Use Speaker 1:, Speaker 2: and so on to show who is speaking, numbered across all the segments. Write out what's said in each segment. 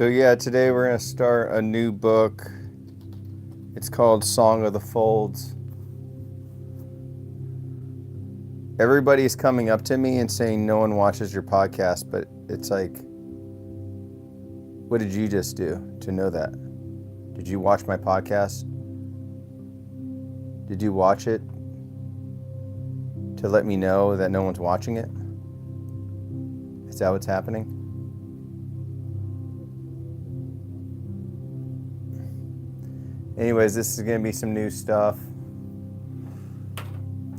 Speaker 1: So yeah, today we're going to start a new book. It's called Song of the Folds. Everybody's coming up to me and saying no one watches your podcast, but it's like, what did you just do to know that? Did you watch my podcast? Did you watch it to let me know that no one's watching it? Is that what's happening? Anyways, this is going to be some new stuff.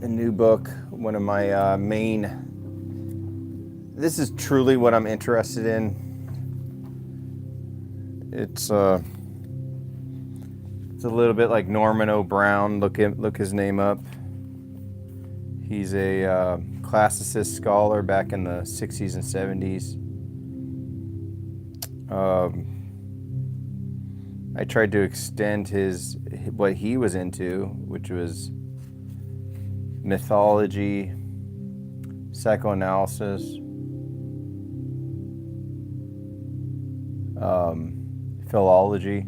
Speaker 1: A new book, one of my this is truly what I'm interested in. It's a little bit like Norman O. Brown. Look his name up. He's a classicist scholar back in the 60s and 70s. I tried to extend what he was into, which was mythology, psychoanalysis, philology.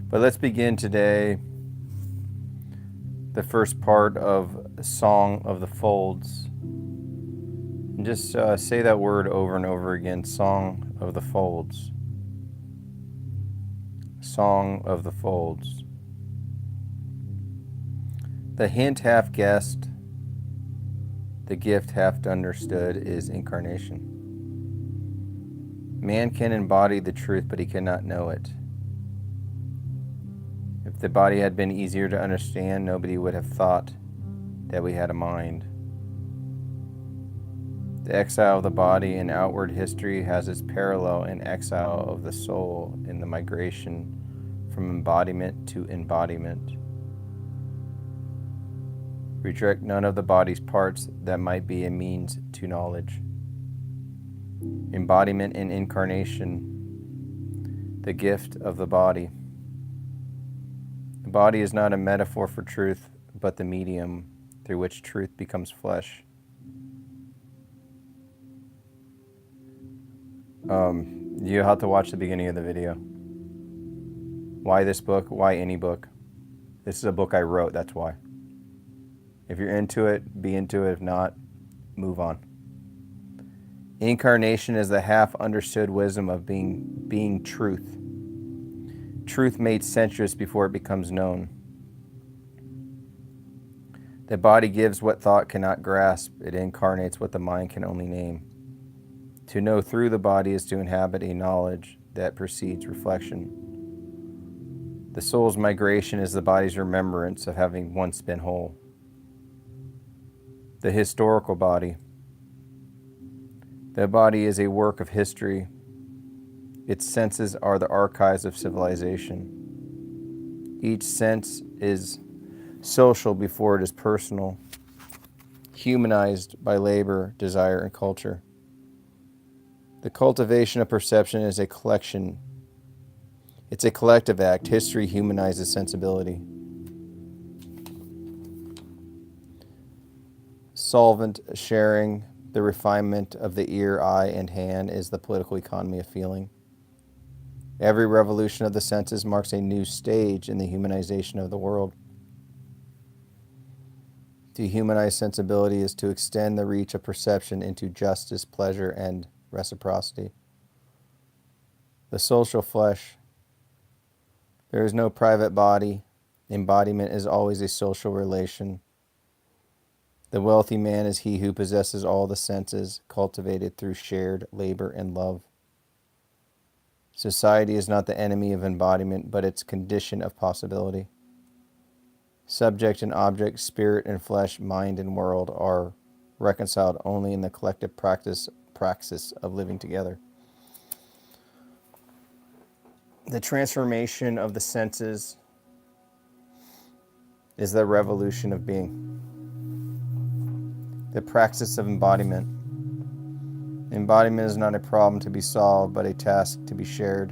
Speaker 1: But let's begin today the first part of Song of the Folds. And just say that word over and over again, Song of the Folds. Song of the Folds. The hint half guessed, the gift half understood is incarnation. Man can embody the truth, but he cannot know it. If the body had been easier to understand, nobody would have thought that we had a mind. The exile of the body in outward history has its parallel in exile of the soul in the migration from embodiment to embodiment. Reject none of the body's parts that might be a means to knowledge. Embodiment and incarnation, the gift of the body. The body is not a metaphor for truth, but the medium through which truth becomes flesh. You have to watch the beginning of the video. Why this book? Why any book? This is a book I wrote, that's why. If you're into it, be into it. If not, move on. Incarnation is the half-understood wisdom of being truth. Truth made sensuous before it becomes known. The body gives what thought cannot grasp. It incarnates what the mind can only name. To know through the body is to inhabit a knowledge that precedes reflection. The soul's migration is the body's remembrance of having once been whole. The historical body. The body is a work of history. Its senses are the archives of civilization. Each sense is social before it is personal, humanized by labor, desire, and culture. The cultivation of perception is a collection. It's a collective act. History humanizes sensibility. Solvent sharing, the refinement of the ear, eye, and hand is the political economy of feeling. Every revolution of the senses marks a new stage in the humanization of the world. To humanize sensibility is to extend the reach of perception into justice, pleasure, and reciprocity. The social flesh. There is no private body. Embodiment is always a social relation. The wealthy man is he who possesses all the senses, cultivated through shared labor and love. Society is not the enemy of embodiment, but its condition of possibility. Subject and object, spirit and flesh, mind and world are reconciled only in the collective praxis of living together. The transformation of the senses is the revolution of being. The praxis of embodiment. Embodiment is not a problem to be solved, but a task to be shared.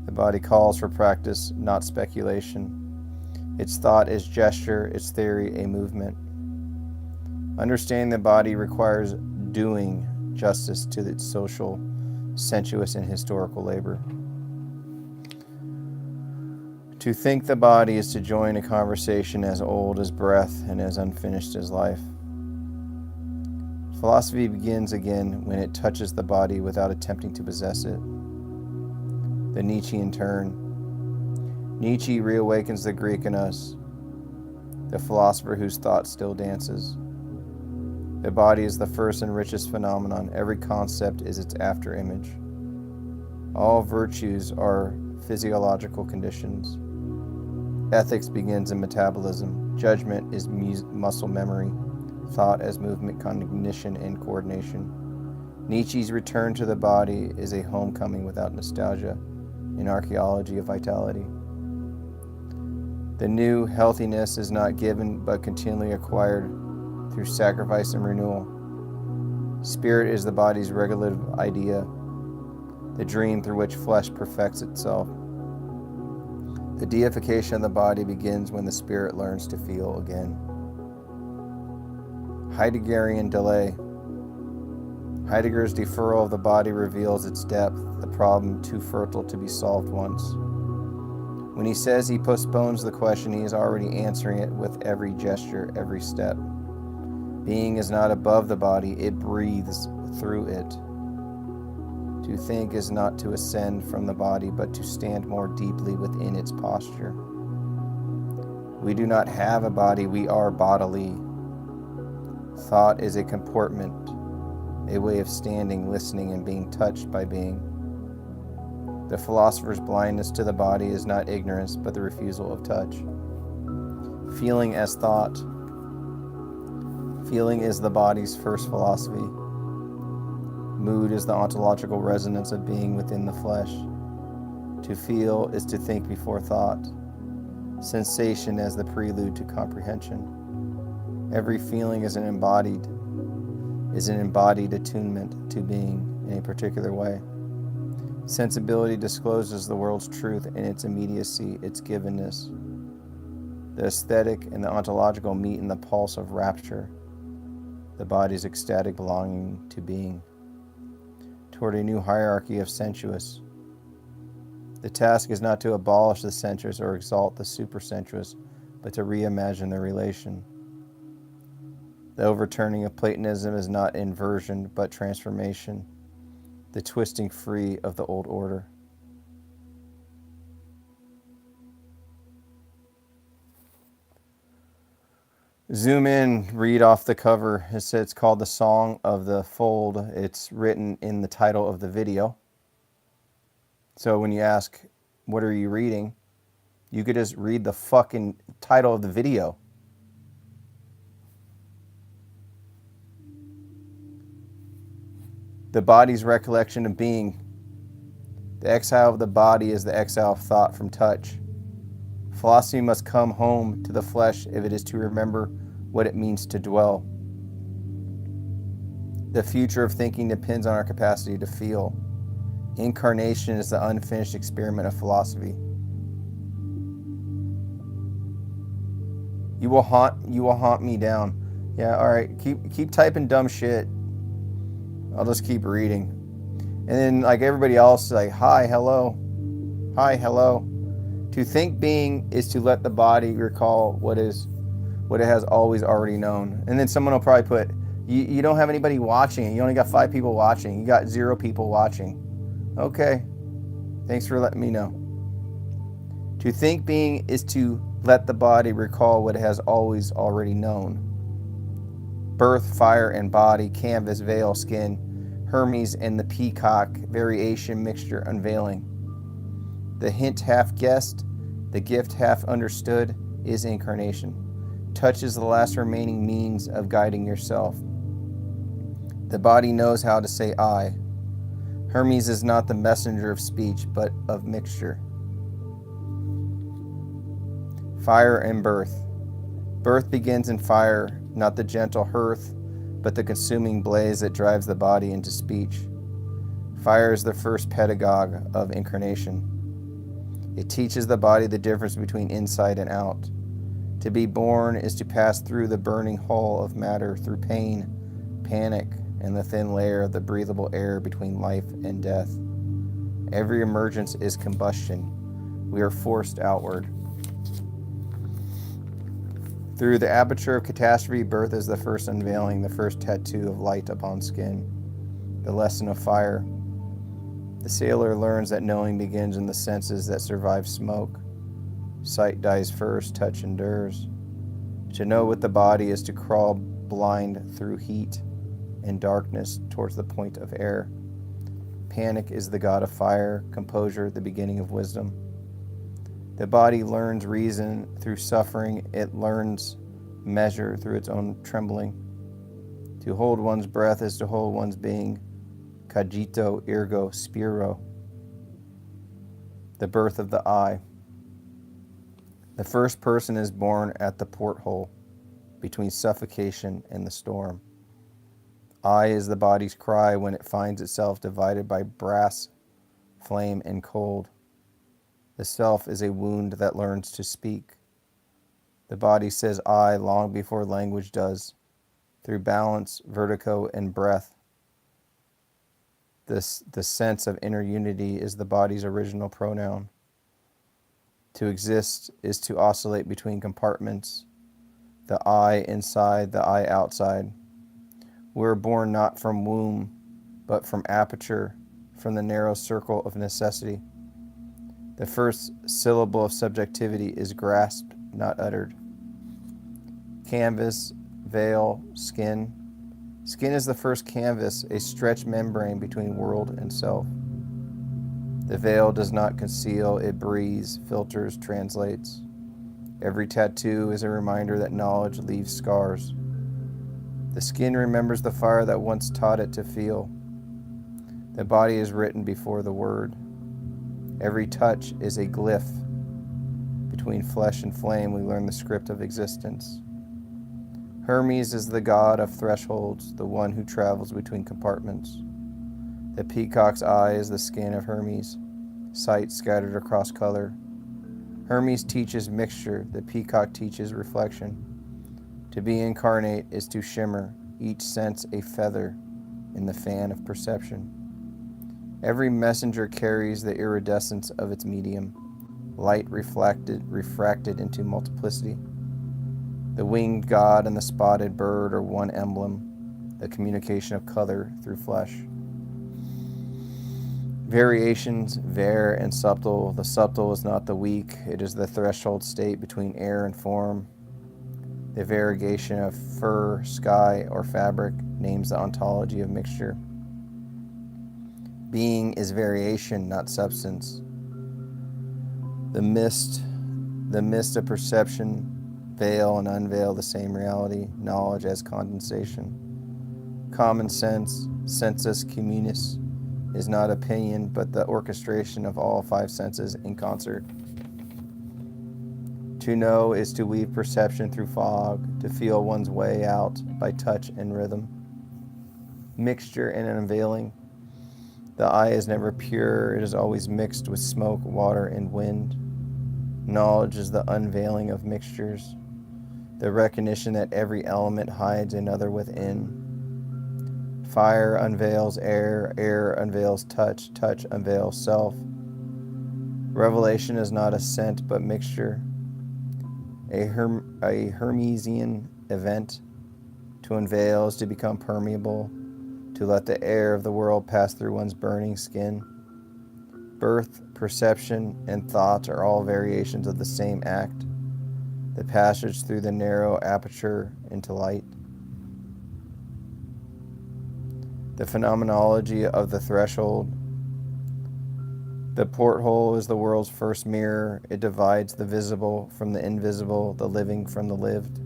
Speaker 1: The body calls for practice, not speculation. Its thought is gesture, its theory a movement. Understanding the body requires doing, justice to its social, sensuous, and historical labor. To think the body is to join a conversation as old as breath and as unfinished as life. Philosophy begins again when it touches the body without attempting to possess it. The Nietzschean turn. Nietzsche reawakens the Greek in us, the philosopher whose thought still dances. The body is the first and richest phenomenon. Every concept is its afterimage. All virtues are physiological conditions. Ethics begins in metabolism. Judgment is muscle memory. Thought as movement, cognition, and coordination. Nietzsche's return to the body is a homecoming without nostalgia, an archaeology of vitality. The new healthiness is not given but continually acquired through sacrifice and renewal. Spirit is the body's regulative idea, the dream through which flesh perfects itself. The deification of the body begins when the spirit learns to feel again. Heideggerian delay. Heidegger's deferral of the body reveals its depth, the problem too fertile to be solved once. When he says he postpones the question, he is already answering it with every gesture, every step. Being is not above the body, it breathes through it. To think is not to ascend from the body, but to stand more deeply within its posture. We do not have a body, we are bodily. Thought is a comportment, a way of standing, listening, and being touched by being. The philosopher's blindness to the body is not ignorance, but the refusal of touch. Feeling as thought. Feeling is the body's first philosophy. Mood is the ontological resonance of being within the flesh. To feel is to think before thought. Sensation as the prelude to comprehension. Every feeling is an embodied attunement to being in a particular way. Sensibility discloses the world's truth in its immediacy, its givenness. The aesthetic and the ontological meet in the pulse of rapture, the body's ecstatic belonging to being, toward a new hierarchy of sensuous. The task is not to abolish the sensuous or exalt the supersensuous, but to reimagine the relation. The overturning of Platonism is not inversion, but transformation, the twisting free of the old order. Zoom in, read off the cover. It's called The Song of the Fold. It's written in the title of the video. So when you ask, what are you reading? You could just read the fucking title of the video. The body's recollection of being. The exile of the body is the exile of thought from touch. Philosophy must come home to the flesh if it is to remember what it means to dwell. The future of thinking depends on our capacity to feel. Incarnation is the unfinished experiment of philosophy. You will haunt me down. Yeah, all right. Keep typing dumb shit. I'll just keep reading. And then like everybody else, like, hi, hello. Hi, hello. To think being is to let the body recall what it has always already known. And then someone will probably put, you don't have anybody watching. You only got 5 people watching. You got 0 people watching. Okay. Thanks for letting me know. To think being is to let the body recall what it has always already known. Birth, fire, and body, canvas, veil, skin, Hermes and the peacock, variation, mixture, unveiling. The hint half guessed, the gift half understood is incarnation. Touch is the last remaining means of guiding yourself. The body knows how to say I. Hermes is not the messenger of speech, but of mixture. Fire and birth. Birth begins in fire, not the gentle hearth, but the consuming blaze that drives the body into speech. Fire is the first pedagogue of incarnation. It teaches the body the difference between inside and out. To be born is to pass through the burning hole of matter, through pain, panic, and the thin layer of the breathable air between life and death. Every emergence is combustion. We are forced outward. Through the aperture of catastrophe, birth is the first unveiling, the first tattoo of light upon skin, the lesson of fire. The sailor learns that knowing begins in the senses that survive smoke. Sight dies first, touch endures. To know what the body is to crawl blind through heat and darkness towards the point of air. Panic is the god of fire, composure the beginning of wisdom. The body learns reason through suffering. It learns measure through its own trembling. To hold one's breath is to hold one's being. Cogito ergo spiro. The birth of the I. The first person is born at the porthole, between suffocation and the storm. I is the body's cry when it finds itself divided by brass, flame, and cold. The self is a wound that learns to speak. The body says I long before language does, through balance, vertigo, and breath. The sense of inner unity is the body's original pronoun. To exist is to oscillate between compartments, the I inside, the I outside. We are born not from womb, but from aperture, from the narrow circle of necessity. The first syllable of subjectivity is grasped, not uttered. Canvas, veil, skin. Skin is the first canvas, a stretched membrane between world and self. The veil does not conceal, it breathes, filters, translates. Every tattoo is a reminder that knowledge leaves scars. The skin remembers the fire that once taught it to feel. The body is written before the word. Every touch is a glyph. Between flesh and flame, we learn the script of existence. Hermes is the god of thresholds, the one who travels between compartments. The peacock's eye is the skin of Hermes, sight scattered across color. Hermes teaches mixture, the peacock teaches reflection. To be incarnate is to shimmer, each sense a feather in the fan of perception. Every messenger carries the iridescence of its medium, light refracted into multiplicity. The winged god and the spotted bird are one emblem, the communication of color through flesh. Variations, vaire and subtle. The subtle is not the weak, it is the threshold state between air and form. The variegation of fur, sky, or fabric names the ontology of mixture. Being is variation, not substance. The mist of perception, veil and unveil the same reality, knowledge as condensation. Common sense, sensus communis, is not opinion, but the orchestration of all five senses in concert. To know is to weave perception through fog, to feel one's way out by touch and rhythm. Mixture and unveiling. The eye is never pure, it is always mixed with smoke, water, and wind. Knowledge is the unveiling of mixtures, the recognition that every element hides another within. Fire unveils air, air unveils touch, touch unveils self. Revelation is not assent but mixture, a Hermesian event. To unveil is to become permeable, to let the air of the world pass through one's burning skin. Birth, perception, and thought are all variations of the same act, the passage through the narrow aperture into light. The phenomenology of the threshold. The porthole is the world's first mirror. It divides the visible from the invisible, the living from the lived.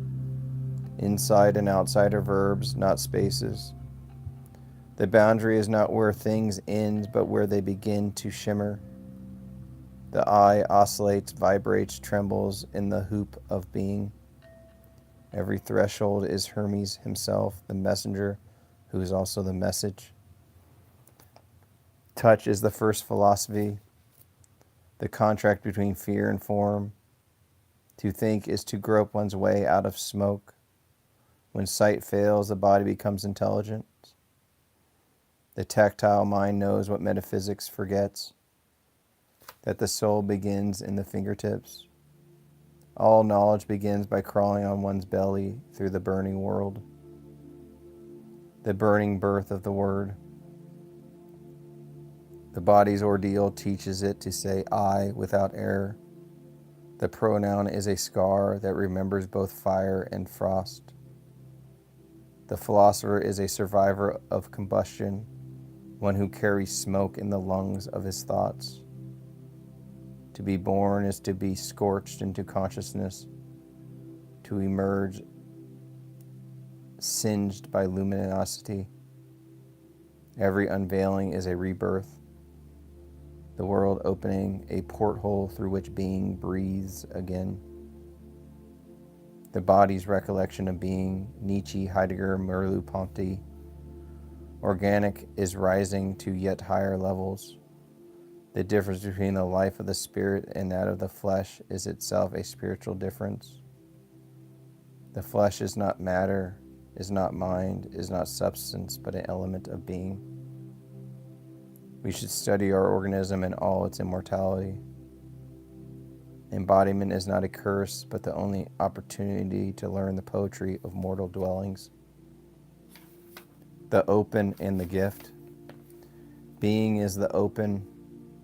Speaker 1: Inside and outside are verbs, not spaces. The boundary is not where things end, but where they begin to shimmer. The eye oscillates, vibrates, trembles in the hoop of being. Every threshold is Hermes himself, the messenger, who is also the message. Touch is the first philosophy, the contract between fear and form. To think is to grope one's way out of smoke. When sight fails, the body becomes intelligent. The tactile mind knows what metaphysics forgets, that the soul begins in the fingertips. All knowledge begins by crawling on one's belly through the burning world, the burning birth of the word. The body's ordeal teaches it to say I without error. The pronoun is a scar that remembers both fire and frost. The philosopher is a survivor of combustion, one who carries smoke in the lungs of his thoughts. To be born is to be scorched into consciousness, to emerge singed by luminosity. Every unveiling is a rebirth, the world opening a porthole through which being breathes again. The body's recollection of being, Nietzsche, Heidegger, Merleau-Ponty, organic is rising to yet higher levels. The difference between the life of the spirit and that of the flesh is itself a spiritual difference. The flesh is not matter, is not mind, is not substance, but an element of being. We should study our organism in all its immortality. Embodiment is not a curse, but the only opportunity to learn the poetry of mortal dwellings. The open and the gift. Being is the open.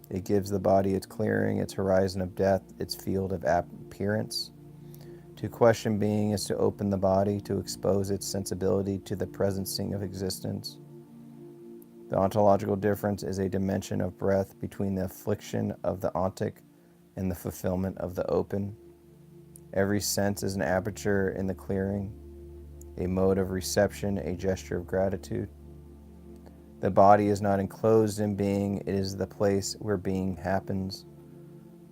Speaker 1: It gives the body its clearing, its horizon of death, its field of appearance. To question being is to open the body, to expose its sensibility to the presencing of existence. The ontological difference is a dimension of breath between the affliction of the ontic and the fulfillment of the open. Every sense is an aperture in the clearing, a mode of reception, a gesture of gratitude. The body is not enclosed in being, it is the place where being happens.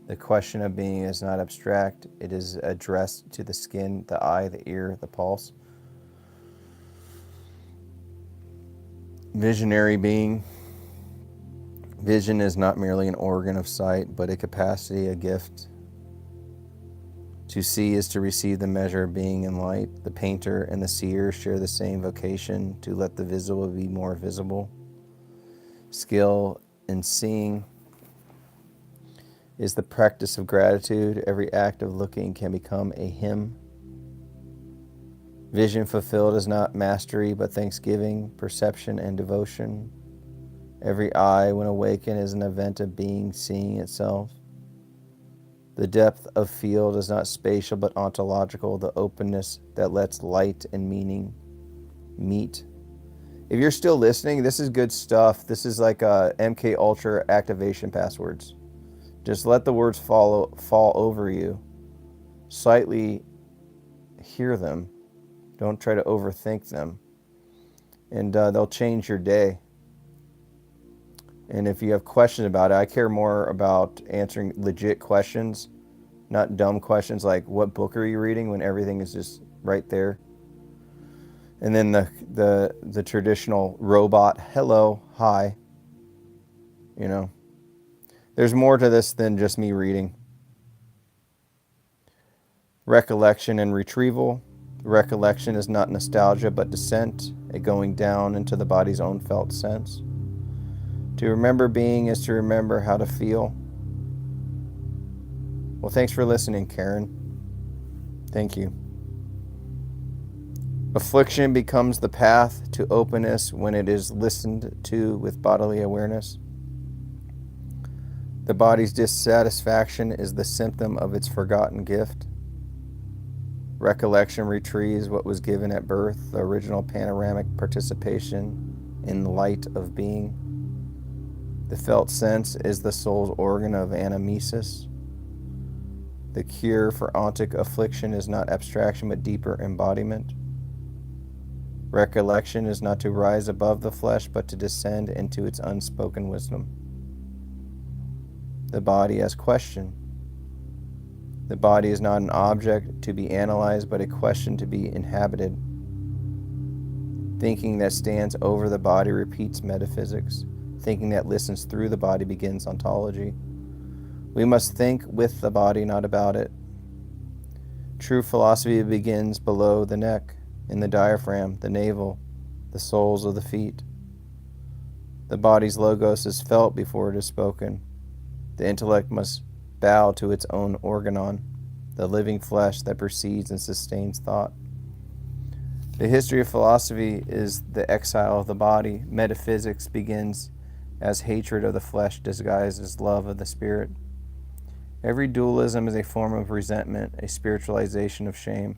Speaker 1: The question of being is not abstract, it is addressed to the skin, the eye, the ear, the pulse. Visionary being. Vision is not merely an organ of sight, but a capacity, a gift. To see is to receive the measure of being in light. The painter and the seer share the same vocation, to let the visible be more visible. Skill in seeing is the practice of gratitude. Every act of looking can become a hymn. Vision fulfilled is not mastery, but thanksgiving, perception, and devotion. Every eye, when awakened, is an event of being seeing itself. The depth of field is not spatial, but ontological, the openness that lets light and meaning meet. If you're still listening, this is good stuff. This is like MK Ultra activation passwords. Just let the words fall over you. Slightly hear them. Don't try to overthink them. And they'll change your day. And if you have questions about it, I care more about answering legit questions, not dumb questions like, what book are you reading, when everything is just right there. And then the traditional robot, hello, hi. You know, there's more to this than just me reading. Recollection and retrieval. Recollection is not nostalgia, but descent, a going down into the body's own felt sense. To remember being is to remember how to feel. Well, thanks for listening, Karen. Thank you. Affliction becomes the path to openness when it is listened to with bodily awareness. The body's dissatisfaction is the symptom of its forgotten gift. Recollection retrieves what was given at birth, the original panoramic participation in the light of being. The felt sense is the soul's organ of anamnesis. The cure for ontic affliction is not abstraction but deeper embodiment. Recollection is not to rise above the flesh but to descend into its unspoken wisdom. The body as question. The body is not an object to be analyzed, but a question to be inhabited. Thinking that stands over the body repeats metaphysics. Thinking that listens through the body begins ontology. We must think with the body, not about it. True philosophy begins below the neck, in the diaphragm, the navel, the soles of the feet. The body's logos is felt before it is spoken. The intellect must bow to its own organon, the living flesh that precedes and sustains thought. The history of philosophy is the exile of the body. Metaphysics begins as hatred of the flesh disguised as love of the spirit. Every dualism is a form of resentment, a spiritualization of shame.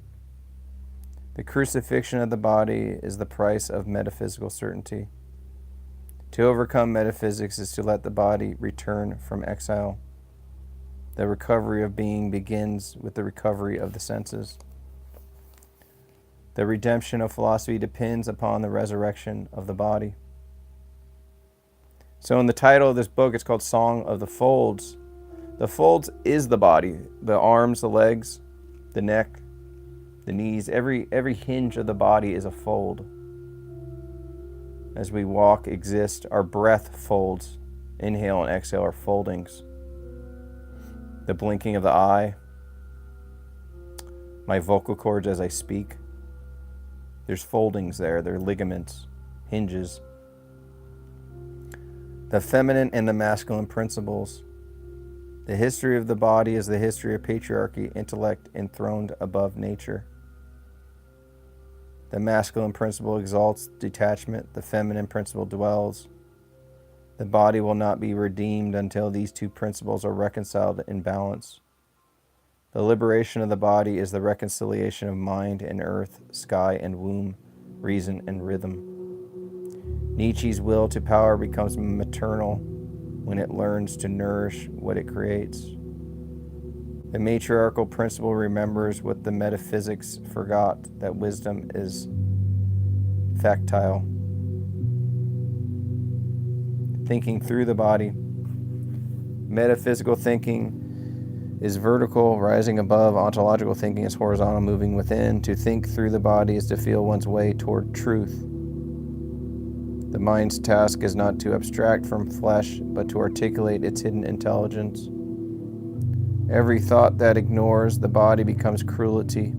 Speaker 1: The crucifixion of the body is the price of metaphysical certainty. To overcome metaphysics is to let the body return from exile. The recovery of being begins with the recovery of the senses. The redemption of philosophy depends upon the resurrection of the body. So in the title of this book, it's called Song of the Folds. The folds is the body, the arms, the legs, the neck, the knees. Every hinge of the body is a fold. As we walk, exist, our breath folds. Inhale and exhale are foldings. The blinking of the eye, my vocal cords as I speak. There's foldings there, there are ligaments, hinges. The feminine and the masculine principles. The history of the body is the history of patriarchy, intellect enthroned above nature. The masculine principle exalts detachment, the feminine principle dwells. The body will not be redeemed until these two principles are reconciled in balance. The liberation of the body is the reconciliation of mind and earth, sky and womb, reason and rhythm. Nietzsche's will to power becomes maternal when it learns to nourish what it creates. The matriarchal principle remembers what the metaphysics forgot, that wisdom is factile. Thinking through the body. Metaphysical thinking is vertical, rising above. Ontological thinking is horizontal, moving within. To think through the body is to feel one's way toward truth. The mind's task is not to abstract from flesh, but to articulate its hidden intelligence. Every thought that ignores the body becomes cruelty.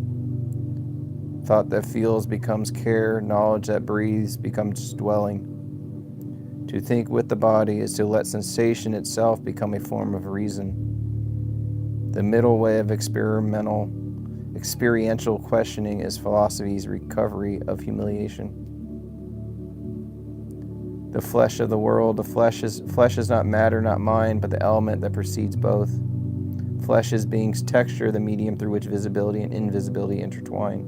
Speaker 1: Thought that feels becomes care. Knowledge that breathes becomes dwelling. To think with the body is to let sensation itself become a form of reason. The middle way of experiential questioning is philosophy's recovery of humiliation. The flesh of the world. The flesh is not matter, not mind, but the element that precedes both. Flesh is being's texture, the medium through which visibility and invisibility intertwine.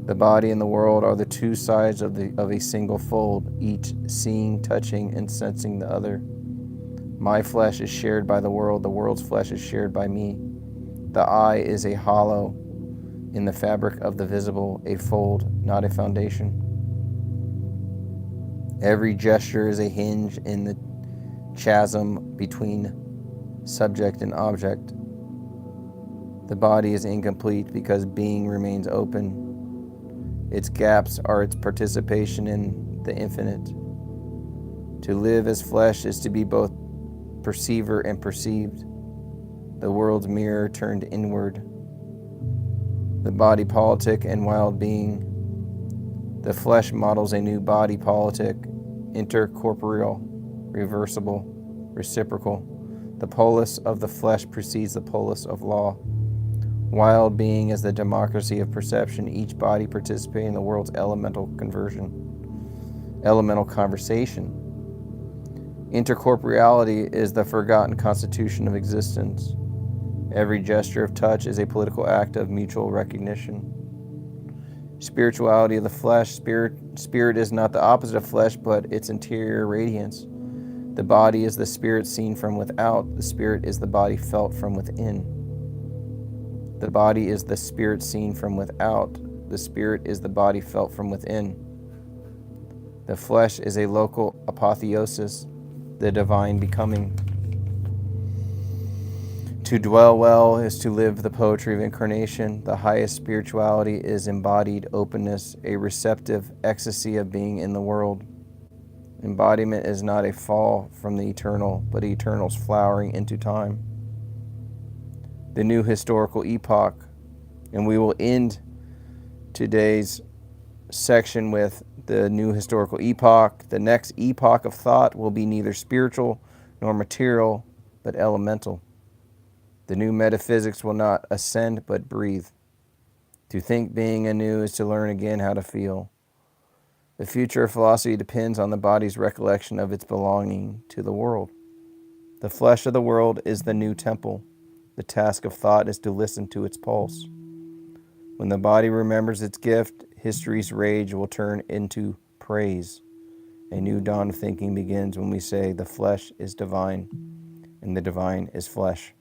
Speaker 1: The body and the world are the two sides of a single fold, each seeing, touching, and sensing the other. My flesh is shared by the world's flesh is shared by me. The eye is a hollow in the fabric of the visible, a fold, not a foundation. Every gesture is a hinge in the chasm between subject and object. The body is incomplete because being remains open. Its gaps are its participation in the infinite. To live as flesh is to be both perceiver and perceived, the world's mirror turned inward. The body politic and wild being. The flesh models a new body politic, intercorporeal, reversible, reciprocal. The polis of the flesh precedes the polis of law. Wild being is the democracy of perception, each body participating in the world's elemental conversation. Intercorporeality is the forgotten constitution of existence. Every gesture of touch is a political act of mutual recognition. Spirituality of the flesh. Spirit is not the opposite of flesh, but its interior radiance. The body is the spirit seen from without. The spirit is the body felt from within. The body is the spirit seen from without. The spirit is the body felt from within. The flesh is a local apotheosis, the divine becoming. To dwell well is to live the poetry of incarnation. The highest spirituality is embodied openness, a receptive ecstasy of being in the world. Embodiment is not a fall from the eternal, but eternal's flowering into time. The new historical epoch. And we will end today's section with the new historical epoch. The next epoch of thought will be neither spiritual nor material, but elemental. The new metaphysics will not ascend, but breathe. To think being anew is to learn again how to feel. The future of philosophy depends on the body's recollection of its belonging to the world. The flesh of the world is the new temple. The task of thought is to listen to its pulse. When the body remembers its gift, history's rage will turn into praise. A new dawn of thinking begins when we say the flesh is divine and the divine is flesh.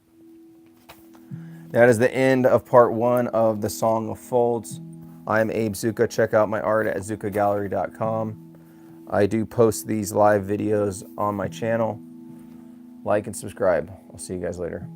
Speaker 1: That is the end of part 1 of the Song of Folds. I'm Abe Zucca. Check out my art at zuccagallery.com. I do post these live videos on my channel. Like and subscribe. I'll see you guys later.